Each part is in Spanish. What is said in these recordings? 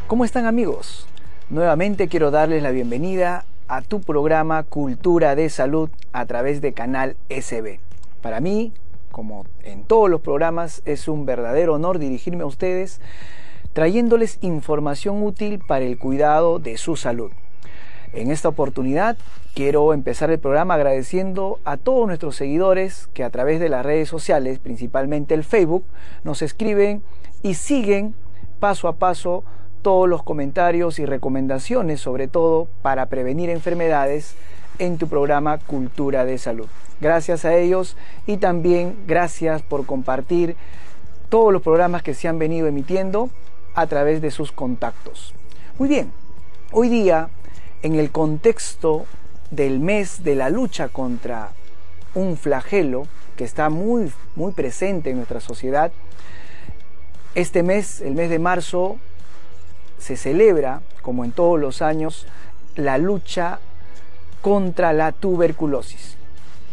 ¿Cómo están, amigos? Nuevamente quiero darles la bienvenida a tu programa Cultura de Salud a través de Canal SB. Para mí, como en todos los programas, es un verdadero honor dirigirme a ustedes trayéndoles información útil para el cuidado de su salud. En esta oportunidad quiero empezar el programa agradeciendo a todos nuestros seguidores que a través de las redes sociales, principalmente el Facebook, nos escriben y siguen paso a paso todos los comentarios y recomendaciones, sobre todo para prevenir enfermedades en tu programa Cultura de Salud. Gracias a ellos y también gracias por compartir todos los programas que se han venido emitiendo a través de sus contactos. Muy bien, hoy día, en el contexto del mes de la lucha contra un flagelo que está muy presente en nuestra sociedad, este mes, el mes de marzo, se celebra, como en todos los años, la lucha contra la tuberculosis.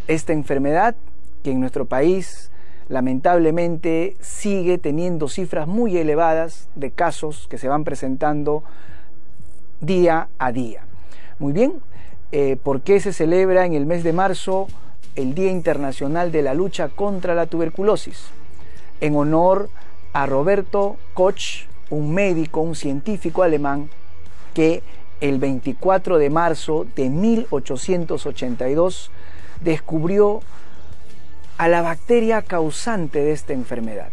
Esta enfermedad que en nuestro país lamentablemente sigue teniendo cifras muy elevadas de casos que se van presentando día a día. Muy bien, ¿por qué se celebra en el mes de marzo el Día Internacional de la Lucha contra la Tuberculosis? En honor a Roberto Koch, un médico, un científico alemán que el 24 de marzo de 1882 descubrió a la bacteria causante de esta enfermedad.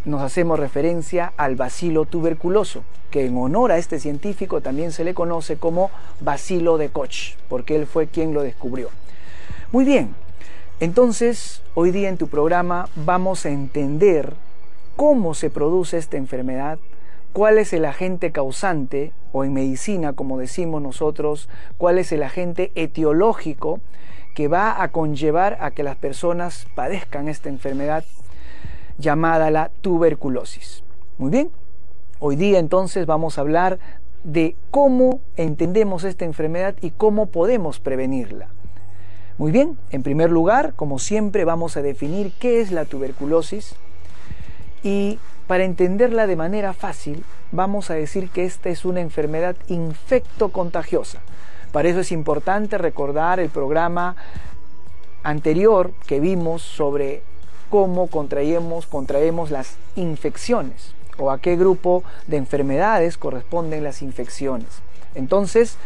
Nos hacemos referencia al bacilo tuberculoso, que en honor a este científico también se le conoce como bacilo de Koch, porque él fue quien lo descubrió. Muy bien, entonces hoy día en tu programa vamos a entender cómo se produce esta enfermedad, cuál es el agente causante, o en medicina, como decimos nosotros, cuál es el agente etiológico que va a conllevar a que las personas padezcan esta enfermedad llamada la tuberculosis. Muy bien, hoy día entonces vamos a hablar de cómo entendemos esta enfermedad y cómo podemos prevenirla. Muy bien, en primer lugar, como siempre, vamos a definir qué es la tuberculosis. Y para entenderla de manera fácil, vamos a decir que esta es una enfermedad infectocontagiosa. Para eso es importante recordar el programa anterior que vimos sobre cómo contraemos las infecciones o a qué grupo de enfermedades corresponden las infecciones. Entonces,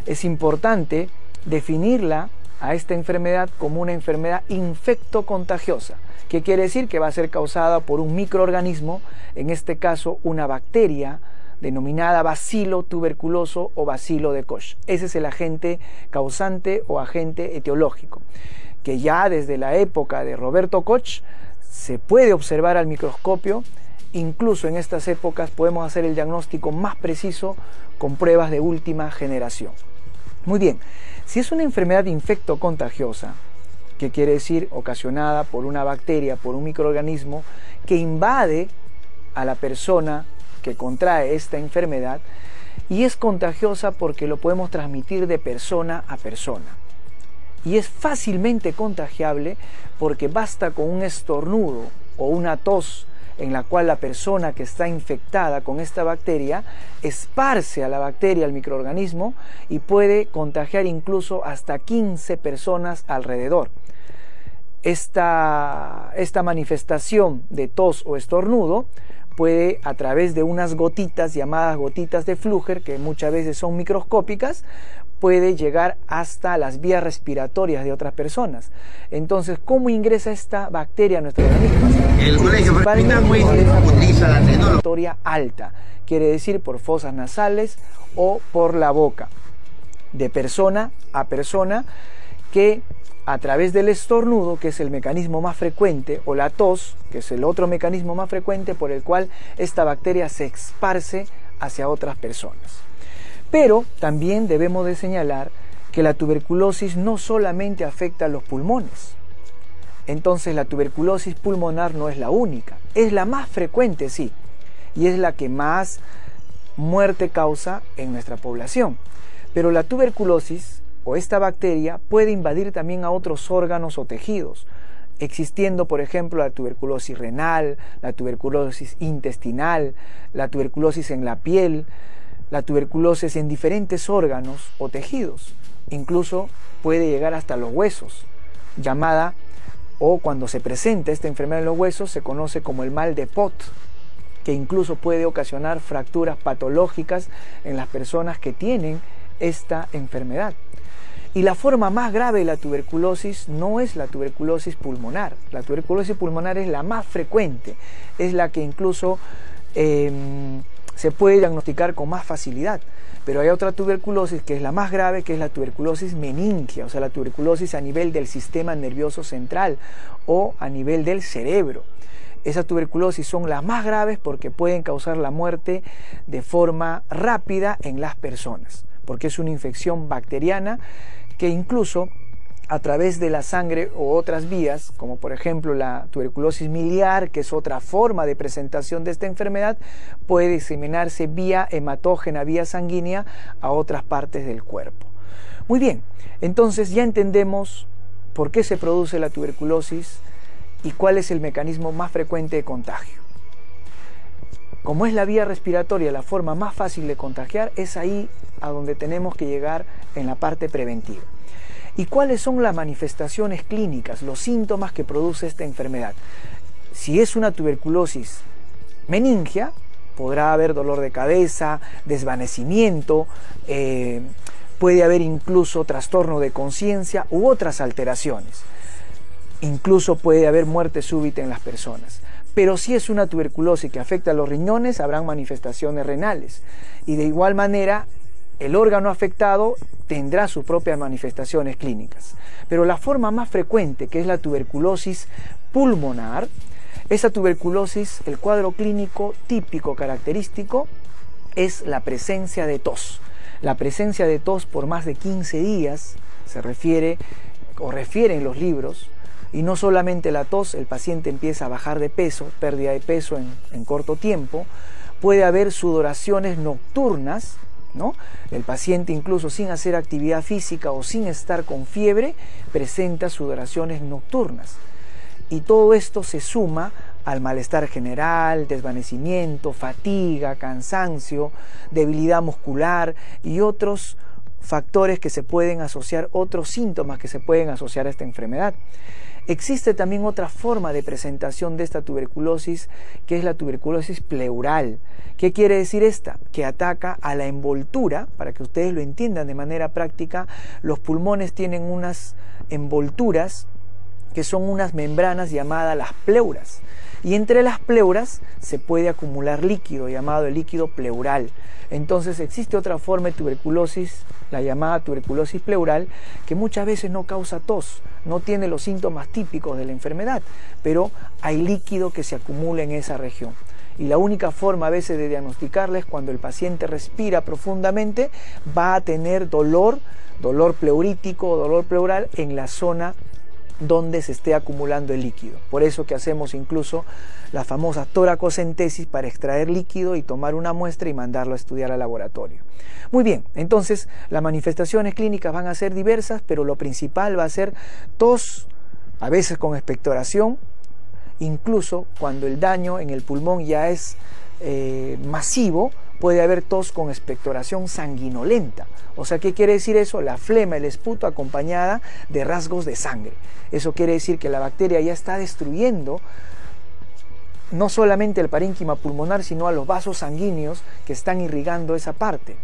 es importante definirla a esta enfermedad como una enfermedad infectocontagiosa. ¿Qué quiere decir? Que va a ser causada por un microorganismo, en este caso una bacteria denominada bacilo tuberculoso o bacilo de Koch. Ese es el agente causante o agente etiológico, que ya desde la época de Roberto Koch se puede observar al microscopio. Incluso en estas épocas podemos hacer el diagnóstico más preciso con pruebas de última generación. Muy bien, si es una enfermedad infectocontagiosa, que quiere decir ocasionada por una bacteria, por un microorganismo que invade a la persona que contrae esta enfermedad, y es contagiosa porque lo podemos transmitir de persona a persona. Y es fácilmente contagiable porque basta con un estornudo o una tos en la cual la persona que está infectada con esta bacteria esparce a la bacteria, al microorganismo, y puede contagiar incluso hasta 15 personas alrededor. Esta manifestación de tos o estornudo puede, a través de unas gotitas llamadas gotitas de Flügger, que muchas veces son microscópicas, puede llegar hasta las vías respiratorias de otras personas. Entonces, ¿cómo ingresa esta bacteria a nuestro organismo? El colegio utiliza la respiratoria alta, quiere decir por fosas nasales o por la boca, de persona a persona, que a través del estornudo, que es el mecanismo más frecuente, o la tos, que es el otro mecanismo más frecuente por el cual esta bacteria se esparce hacia otras personas. Pero también debemos de señalar que la tuberculosis no solamente afecta a los pulmones. Entonces la tuberculosis pulmonar no es la única, es la más frecuente, sí, y es la que más muerte causa en nuestra población. Pero la tuberculosis o esta bacteria puede invadir también a otros órganos o tejidos. existiendo, por ejemplo, la tuberculosis renal, la tuberculosis intestinal, la tuberculosis en la piel, la tuberculosis en diferentes órganos o tejidos. Incluso puede llegar hasta los huesos, llamada, o cuando se presenta esta enfermedad en los huesos, se conoce como el mal de Pot, que incluso puede ocasionar fracturas patológicas en las personas que tienen esta enfermedad. Y la forma más grave de la tuberculosis no es la tuberculosis pulmonar. La tuberculosis pulmonar es la más frecuente, es la que incluso se puede diagnosticar con más facilidad. Pero hay otra tuberculosis que es la más grave, que es la tuberculosis meningia, o sea, la tuberculosis a nivel del sistema nervioso central o a nivel del cerebro. Esas tuberculosis son las más graves porque pueden causar la muerte de forma rápida en las personas, porque es una infección bacteriana que incluso a través de la sangre o otras vías, como por ejemplo la tuberculosis miliar, que es otra forma de presentación de esta enfermedad, puede diseminarse vía hematógena, vía sanguínea, a otras partes del cuerpo. Muy bien, entonces ya entendemos por qué se produce la tuberculosis y cuál es el mecanismo más frecuente de contagio. Como es la vía respiratoria la forma más fácil de contagiar, es ahí a donde tenemos que llegar en la parte preventiva. ¿Y cuáles son las manifestaciones clínicas, los síntomas que produce esta enfermedad? Si es una tuberculosis meningia, podrá haber dolor de cabeza, desvanecimiento, puede haber incluso trastorno de conciencia u otras alteraciones. Incluso puede haber muerte súbita en las personas. Pero si es una tuberculosis que afecta a los riñones, habrán manifestaciones renales. Y de igual manera, el órgano afectado tendrá sus propias manifestaciones clínicas. Pero la forma más frecuente, que es la tuberculosis pulmonar, esa tuberculosis, el cuadro clínico típico característico es la presencia de tos. La presencia de tos por más de 15 días se refieren los libros. Y no solamente la tos, el paciente empieza a bajar de peso, pérdida de peso en corto tiempo. Puede haber sudoraciones nocturnas, ¿no? El paciente incluso sin hacer actividad física o sin estar con fiebre presenta sudoraciones nocturnas. Y todo esto se suma al malestar general, desvanecimiento, fatiga, cansancio, debilidad muscular y otros factores que se pueden asociar, otros síntomas que se pueden asociar a esta enfermedad. Existe también otra forma de presentación de esta tuberculosis, que es la tuberculosis pleural. ¿Qué quiere decir esta? Que ataca a la envoltura. Para que ustedes lo entiendan de manera práctica, los pulmones tienen unas envolturas que son unas membranas llamadas las pleuras. Y entre las pleuras se puede acumular líquido llamado el líquido pleural. Entonces existe otra forma de tuberculosis, la llamada tuberculosis pleural, que muchas veces no causa tos, no tiene los síntomas típicos de la enfermedad, pero hay líquido que se acumula en esa región. Y la única forma a veces de diagnosticarla es cuando el paciente respira profundamente, va a tener dolor pleurítico o dolor pleural en la zona donde se esté acumulando el líquido. Por eso que hacemos incluso la famosa toracocentesis para extraer líquido y tomar una muestra y mandarlo a estudiar al laboratorio. Muy bien, entonces las manifestaciones clínicas van a ser diversas, pero lo principal va a ser tos, a veces con expectoración, incluso cuando el daño en el pulmón ya es masivo, puede haber tos con expectoración sanguinolenta. O sea, ¿qué quiere decir eso? La flema, el esputo acompañada de rasgos de sangre. Eso quiere decir que la bacteria ya está destruyendo no solamente el parénquima pulmonar, sino a los vasos sanguíneos que están irrigando esa parte.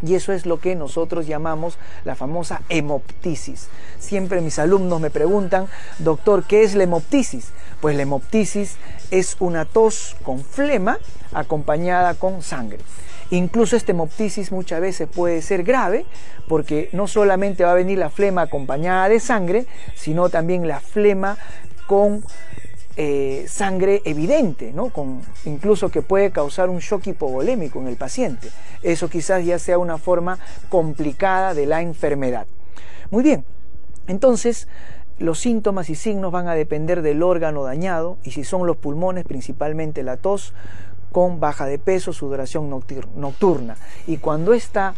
Y eso es lo que nosotros llamamos la famosa hemoptisis. Siempre mis alumnos me preguntan, doctor, ¿qué es la hemoptisis? Pues la hemoptisis es una tos con flema acompañada con sangre. Incluso esta hemoptisis muchas veces puede ser grave porque no solamente va a venir la flema acompañada de sangre, sino también la flema con sangre evidente, ¿no? Incluso que puede causar un shock hipovolémico en el paciente. Eso quizás ya sea una forma complicada de la enfermedad. Muy bien, entonces los síntomas y signos van a depender del órgano dañado y si son los pulmones, principalmente la tos con baja de peso, sudoración nocturna. Y cuando esta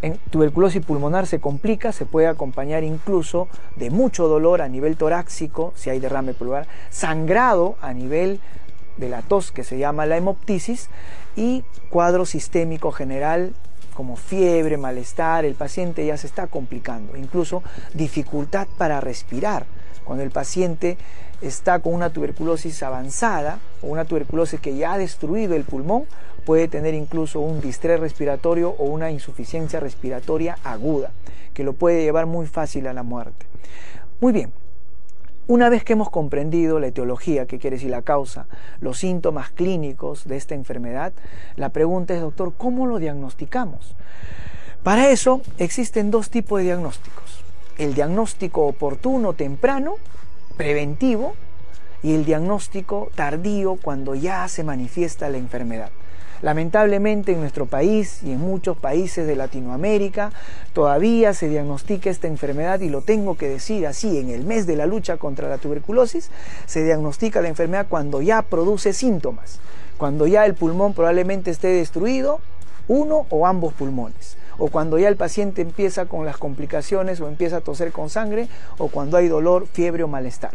En tuberculosis pulmonar se complica, se puede acompañar incluso de mucho dolor a nivel torácico, si hay derrame pulmonar, sangrado a nivel de la tos, que se llama la hemoptisis, y cuadro sistémico general como fiebre, malestar, el paciente ya se está complicando, incluso dificultad para respirar. Cuando el paciente está con una tuberculosis avanzada o una tuberculosis que ya ha destruido el pulmón, puede tener incluso un distrés respiratorio o una insuficiencia respiratoria aguda, que lo puede llevar muy fácil a la muerte. Muy bien, una vez que hemos comprendido la etiología, que quiere decir la causa, los síntomas clínicos de esta enfermedad, la pregunta es, doctor, ¿cómo lo diagnosticamos? Para eso existen dos tipos de diagnósticos: el diagnóstico oportuno, temprano, preventivo, y el diagnóstico tardío, cuando ya se manifiesta la enfermedad. Lamentablemente en nuestro país y en muchos países de Latinoamérica todavía se diagnostica esta enfermedad, y lo tengo que decir así, en el mes de la lucha contra la tuberculosis se diagnostica la enfermedad cuando ya produce síntomas, cuando ya el pulmón probablemente esté destruido, uno o ambos pulmones, o cuando ya el paciente empieza con las complicaciones o empieza a toser con sangre, o cuando hay dolor, fiebre o malestar,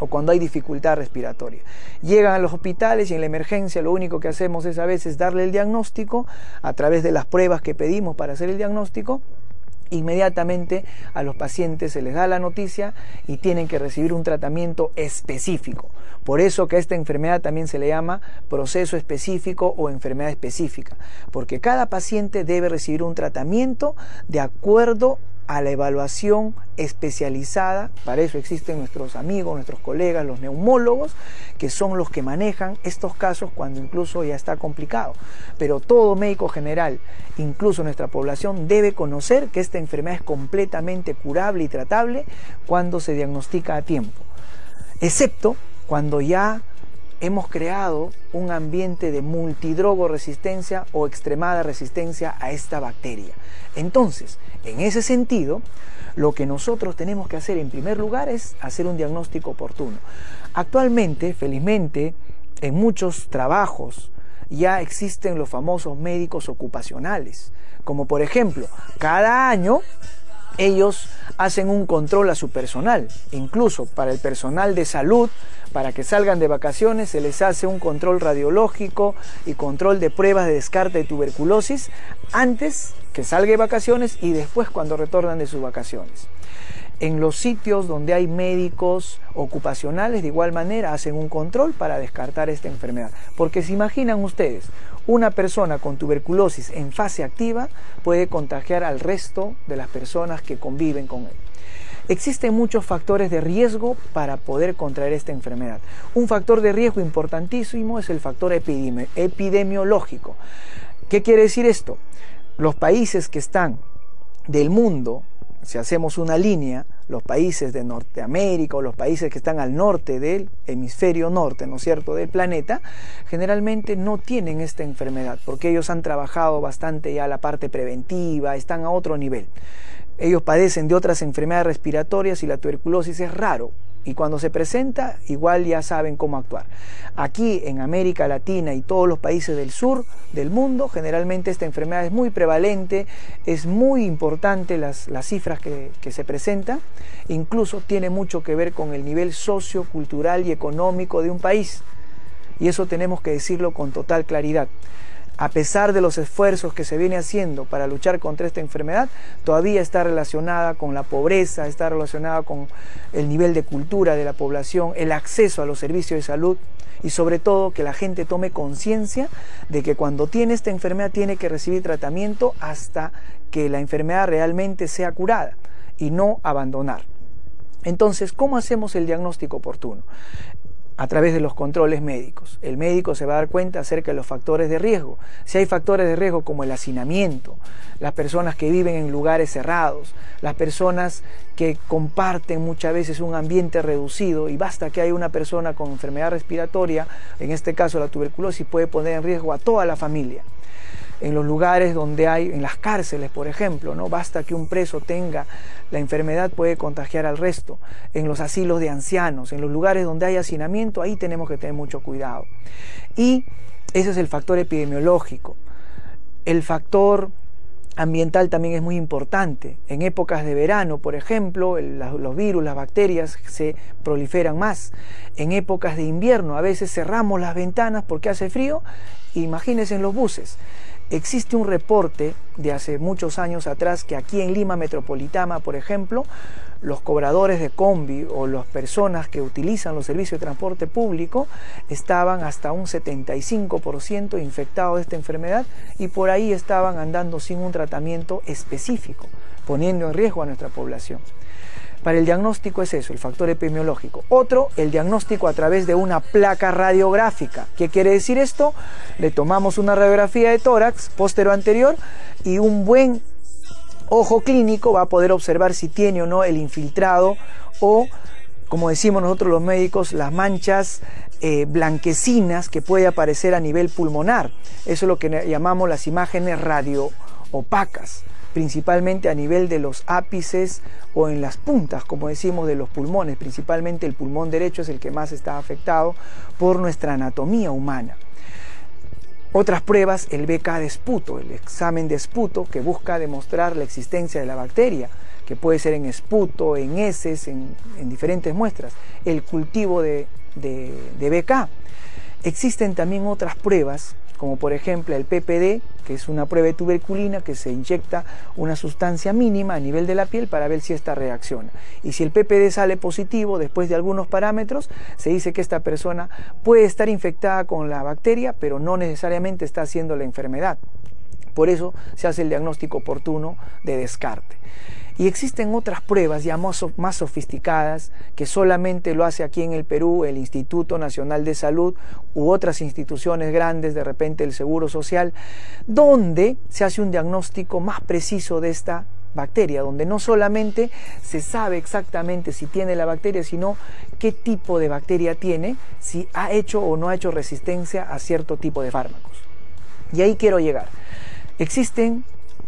o cuando hay dificultad respiratoria. Llegan a los hospitales y en la emergencia lo único que hacemos es a veces darle el diagnóstico a través de las pruebas que pedimos para hacer el diagnóstico. Inmediatamente a los pacientes se les da la noticia y tienen que recibir un tratamiento específico. Por eso que a esta enfermedad también se le llama proceso específico o enfermedad específica, porque cada paciente debe recibir un tratamiento de acuerdo a la evaluación especializada. Para eso existen nuestros amigos, nuestros colegas, los neumólogos, que son los que manejan estos casos cuando incluso ya está complicado. Pero todo médico general, incluso nuestra población, debe conocer que esta enfermedad es completamente curable y tratable cuando se diagnostica a tiempo, excepto cuando ya hemos creado un ambiente de multidrogoresistencia o extremada resistencia a esta bacteria. Entonces, en ese sentido, lo que nosotros tenemos que hacer en primer lugar es hacer un diagnóstico oportuno. Actualmente, felizmente, en muchos trabajos ya existen los famosos médicos ocupacionales, como por ejemplo, cada año ellos hacen un control a su personal, incluso para el personal de salud, para que salgan de vacaciones se les hace un control radiológico y control de pruebas de descarte de tuberculosis antes que salga de vacaciones y después cuando retornan de sus vacaciones. En los sitios donde hay médicos ocupacionales de igual manera hacen un control para descartar esta enfermedad, porque se imaginan ustedes, una persona con tuberculosis en fase activa puede contagiar al resto de las personas que conviven con él. Existen muchos factores de riesgo para poder contraer esta enfermedad. Un factor de riesgo importantísimo es el factor epidemiológico. ¿Qué quiere decir esto? Los países que están del mundo, si hacemos una línea, los países de Norteamérica o los países que están al norte del hemisferio norte, ¿no es cierto?, del planeta, generalmente no tienen esta enfermedad porque ellos han trabajado bastante ya la parte preventiva, están a otro nivel. Ellos padecen de otras enfermedades respiratorias y la tuberculosis es raro. Y cuando se presenta, igual ya saben cómo actuar. Aquí en América Latina y todos los países del sur del mundo, generalmente esta enfermedad es muy prevalente, es muy importante las cifras que se presentan. Incluso tiene mucho que ver con el nivel sociocultural y económico de un país. Y eso tenemos que decirlo con total claridad. A pesar de los esfuerzos que se viene haciendo para luchar contra esta enfermedad, todavía está relacionada con la pobreza, está relacionada con el nivel de cultura de la población, el acceso a los servicios de salud y sobre todo que la gente tome conciencia de que cuando tiene esta enfermedad tiene que recibir tratamiento hasta que la enfermedad realmente sea curada y no abandonar. Entonces, ¿cómo hacemos el diagnóstico oportuno? A través de los controles médicos. El médico se va a dar cuenta acerca de los factores de riesgo. Si hay factores de riesgo como el hacinamiento, las personas que viven en lugares cerrados, las personas que comparten muchas veces un ambiente reducido y basta que haya una persona con enfermedad respiratoria, en este caso la tuberculosis, puede poner en riesgo a toda la familia. En los lugares donde hay, en las cárceles por ejemplo, ¿no? Basta que un preso tenga la enfermedad, puede contagiar al resto. En los asilos de ancianos, en los lugares donde hay hacinamiento, ahí tenemos que tener mucho cuidado. Y ese es el factor epidemiológico. El factor ambiental también es muy importante. En épocas de verano, por ejemplo, los virus, las bacterias se proliferan más. En épocas de invierno a veces cerramos las ventanas porque hace frío. Imagínense en los buses. Existe un reporte de hace muchos años atrás que aquí en Lima Metropolitana, por ejemplo, los cobradores de combi o las personas que utilizan los servicios de transporte público estaban hasta un 75% infectados de esta enfermedad y por ahí estaban andando sin un tratamiento específico, poniendo en riesgo a nuestra población. Para el diagnóstico es eso, el factor epidemiológico. Otro, el diagnóstico a través de una placa radiográfica. ¿Qué quiere decir esto? Le tomamos una radiografía de tórax, póstero anterior, y un buen ojo clínico va a poder observar si tiene o no el infiltrado o, como decimos nosotros los médicos, las manchas blanquecinas que puede aparecer a nivel pulmonar. Eso es lo que llamamos las imágenes radioopacas, principalmente a nivel de los ápices o en las puntas, como decimos, de los pulmones. Principalmente el pulmón derecho es el que más está afectado por nuestra anatomía humana. Otras pruebas, el BK de esputo, el examen de esputo que busca demostrar la existencia de la bacteria, que puede ser en esputo, en heces, en diferentes muestras. El cultivo de BK. Existen también otras pruebas, como por ejemplo el PPD, que es una prueba de tuberculina que se inyecta una sustancia mínima a nivel de la piel para ver si esta reacciona. Y si el PPD sale positivo, después de algunos parámetros, se dice que esta persona puede estar infectada con la bacteria, pero no necesariamente está haciendo la enfermedad. Por eso se hace el diagnóstico oportuno de descarte. Y existen otras pruebas ya más sofisticadas que solamente lo hace aquí en el Perú el Instituto Nacional de Salud u otras instituciones grandes, de repente el Seguro Social, donde se hace un diagnóstico más preciso de esta bacteria, donde no solamente se sabe exactamente si tiene la bacteria, sino qué tipo de bacteria tiene, si ha hecho o no ha hecho resistencia a cierto tipo de fármacos. Y ahí quiero llegar. Existen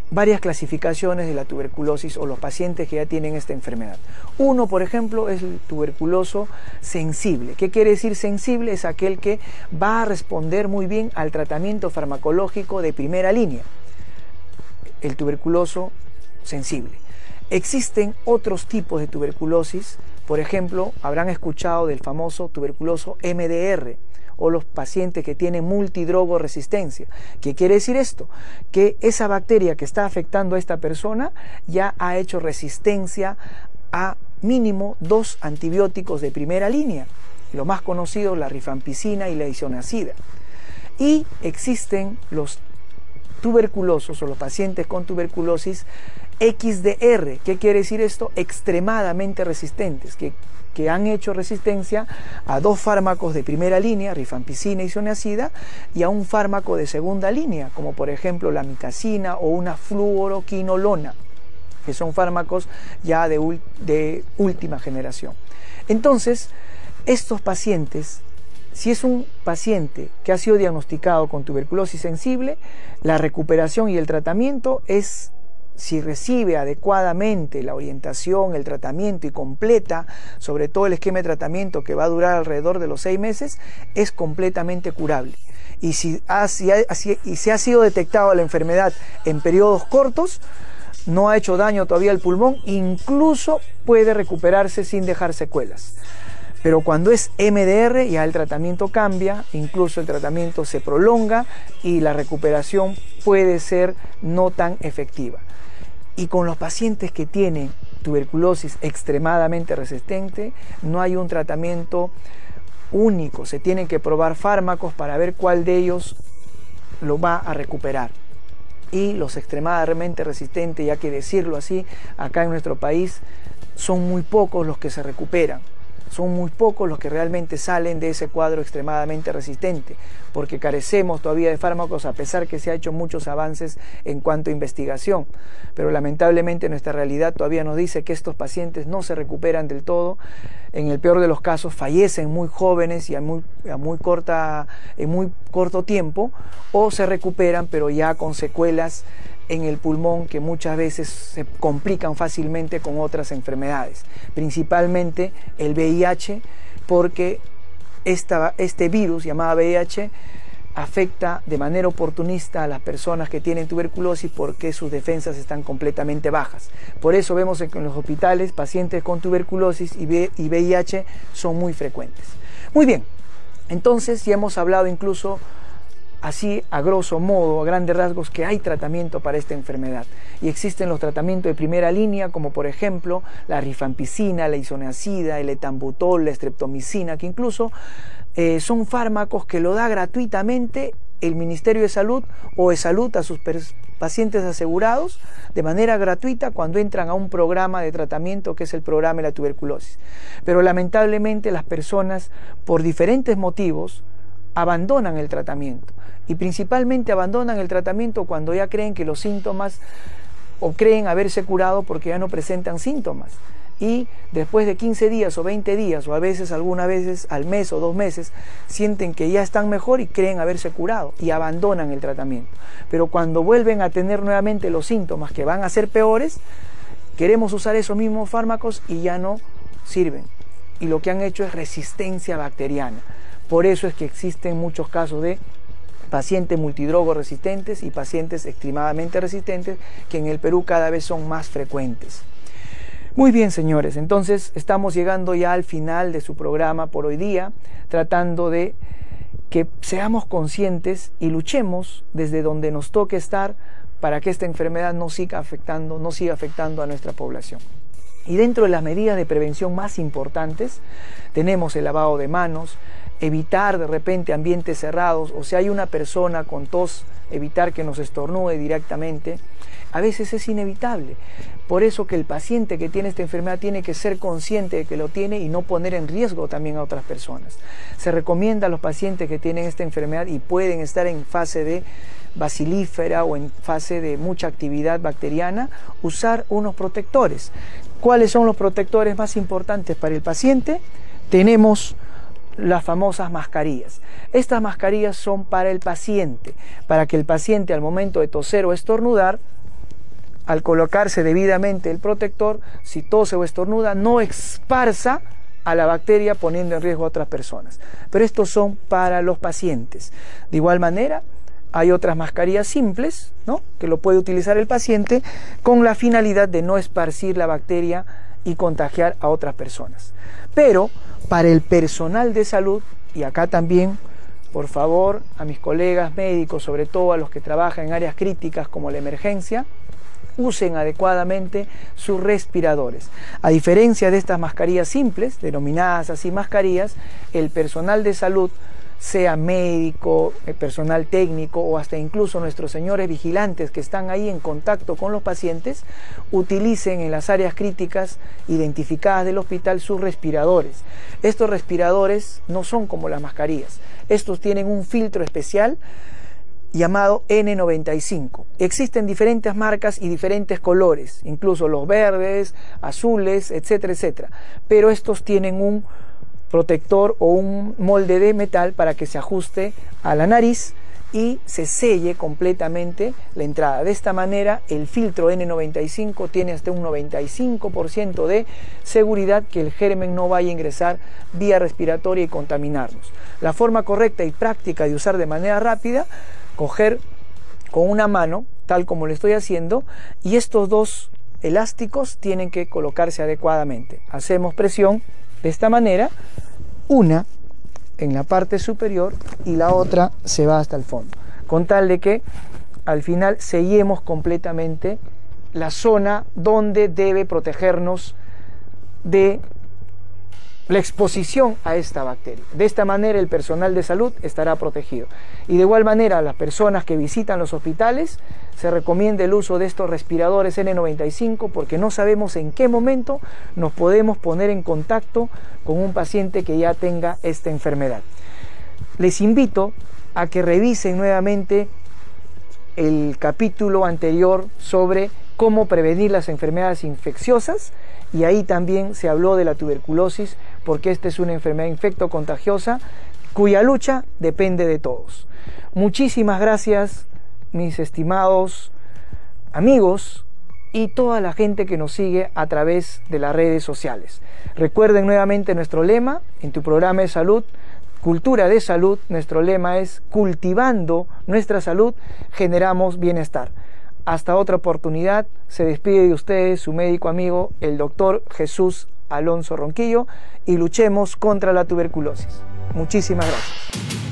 varias clasificaciones de la tuberculosis o los pacientes que ya tienen esta enfermedad. Uno, por ejemplo, es el tuberculoso sensible. ¿Qué quiere decir sensible? Es aquel que va a responder muy bien al tratamiento farmacológico de primera línea. El tuberculoso sensible. Existen otros tipos de tuberculosis. Por ejemplo, habrán escuchado del famoso tuberculoso MDR, o los pacientes que tienen multidrogoresistencia. ¿Qué quiere decir esto? Que esa bacteria que está afectando a esta persona ya ha hecho resistencia a mínimo 2 antibióticos de primera línea, lo más conocido, la rifampicina y la isoniazida. Y existen los tuberculosos o los pacientes con tuberculosis XDR. ¿Qué quiere decir esto? Extremadamente resistentes, que han hecho resistencia a 2 fármacos de primera línea, rifampicina y isoniazida, y a un fármaco de segunda línea, como por ejemplo la amicacina o una fluoroquinolona, que son fármacos ya de última generación. Entonces, estos pacientes, si es un paciente que ha sido diagnosticado con tuberculosis sensible, la recuperación y el tratamiento es, si recibe adecuadamente la orientación, el tratamiento y completa, sobre todo el esquema de tratamiento que va a durar alrededor de los 6 meses, es completamente curable. Y si se ha sido detectado la enfermedad en periodos cortos, no ha hecho daño todavía al pulmón, incluso puede recuperarse sin dejar secuelas. Pero cuando es MDR ya el tratamiento cambia, incluso el tratamiento se prolonga y la recuperación puede ser no tan efectiva. Y con los pacientes que tienen tuberculosis extremadamente resistente, no hay un tratamiento único. Se tienen que probar fármacos para ver cuál de ellos lo va a recuperar. Y los extremadamente resistentes, ya que decirlo así, acá en nuestro país son muy pocos los que se recuperan. Son muy pocos los que realmente salen de ese cuadro extremadamente resistente, porque carecemos todavía de fármacos a pesar que se ha hecho muchos avances en cuanto a investigación. Pero lamentablemente nuestra realidad todavía nos dice que estos pacientes no se recuperan del todo. En el peor de los casos fallecen muy jóvenes y en muy corto tiempo, o se recuperan pero ya con secuelas en el pulmón que muchas veces se complican fácilmente con otras enfermedades, principalmente el VIH, porque este virus llamado VIH afecta de manera oportunista a las personas que tienen tuberculosis porque sus defensas están completamente bajas. Por eso vemos en los hospitales pacientes con tuberculosis y VIH son muy frecuentes. Muy bien, entonces ya hemos hablado incluso así a grosso modo, a grandes rasgos, que hay tratamiento para esta enfermedad. Y existen los tratamientos de primera línea, como por ejemplo la rifampicina, la isoniazida, el etambutol, la streptomicina, que incluso son fármacos que lo da gratuitamente el Ministerio de Salud o de Salud a sus pacientes asegurados de manera gratuita cuando entran a un programa de tratamiento que es el programa de la tuberculosis. Pero lamentablemente las personas, por diferentes motivos, abandonan el tratamiento, y principalmente abandonan el tratamiento cuando ya creen que los síntomas, o creen haberse curado porque ya no presentan síntomas, y después de 15 días o 20 días o a veces algunas veces al mes o 2 meses sienten que ya están mejor y creen haberse curado y abandonan el tratamiento. Pero cuando vuelven a tener nuevamente los síntomas que van a ser peores, queremos usar esos mismos fármacos y ya no sirven, y lo que han hecho es resistencia bacteriana. Por eso es que existen muchos casos de pacientes multidrogo resistentes y pacientes extremadamente resistentes, que en el Perú cada vez son más frecuentes. Muy bien, señores, entonces estamos llegando ya al final de su programa por hoy día, tratando de que seamos conscientes y luchemos desde donde nos toque estar para que esta enfermedad no siga afectando a nuestra población. Y dentro de las medidas de prevención más importantes tenemos el lavado de manos, evitar de repente ambientes cerrados, o si hay una persona con tos, evitar que nos estornude directamente. A veces es inevitable, por eso que el paciente que tiene esta enfermedad tiene que ser consciente de que lo tiene y no poner en riesgo también a otras personas. Se recomienda a los pacientes que tienen esta enfermedad y pueden estar en fase de bacilífera o en fase de mucha actividad bacteriana, usar unos protectores. ¿Cuáles son los protectores más importantes para el paciente? Tenemos las famosas mascarillas. Estas mascarillas son para el paciente, para que el paciente al momento de toser o estornudar, al colocarse debidamente el protector, si tose o estornuda, no esparza a la bacteria poniendo en riesgo a otras personas. Pero estos son para los pacientes. De igual manera, hay otras mascarillas simples, ¿no?, que lo puede utilizar el paciente con la finalidad de no esparcir la bacteria y contagiar a otras personas. Pero para el personal de salud, y acá también, por favor, a mis colegas médicos, sobre todo a los que trabajan en áreas críticas como la emergencia, usen adecuadamente sus respiradores. A diferencia de estas mascarillas simples, denominadas así mascarillas, el personal de salud, sea médico, personal técnico o hasta incluso nuestros señores vigilantes que están ahí en contacto con los pacientes, utilicen en las áreas críticas identificadas del hospital sus respiradores. Estos respiradores no son como las mascarillas, estos tienen un filtro especial llamado N95. Existen diferentes marcas y diferentes colores, incluso los verdes, azules, etcétera, etcétera, pero estos tienen un protector o un molde de metal para que se ajuste a la nariz y se selle completamente la entrada. De esta manera el filtro N95 tiene hasta un 95% de seguridad que el germen no vaya a ingresar vía respiratoria y contaminarnos. La forma correcta y práctica de usar de manera rápida: coger con una mano, tal como lo estoy haciendo, y estos dos elásticos tienen que colocarse adecuadamente. Hacemos presión de esta manera, una en la parte superior y la otra se va hasta el fondo, con tal de que al final sellemos completamente la zona donde debe protegernos de la exposición a esta bacteria. De esta manera el personal de salud estará protegido. Y de igual manera, a las personas que visitan los hospitales se recomienda el uso de estos respiradores N95, porque no sabemos en qué momento nos podemos poner en contacto con un paciente que ya tenga esta enfermedad. Les invito a que revisen nuevamente el capítulo anterior sobre cómo prevenir las enfermedades infecciosas, y ahí también se habló de la tuberculosis, porque esta es una enfermedad infectocontagiosa cuya lucha depende de todos. Muchísimas gracias, mis estimados amigos y toda la gente que nos sigue a través de las redes sociales. Recuerden nuevamente nuestro lema en tu programa de salud: Cultura de Salud, nuestro lema es: cultivando nuestra salud, generamos bienestar. Hasta otra oportunidad, se despide de ustedes su médico amigo, el doctor Jesús Alonso Ronquillo, y luchemos contra la tuberculosis. Muchísimas gracias.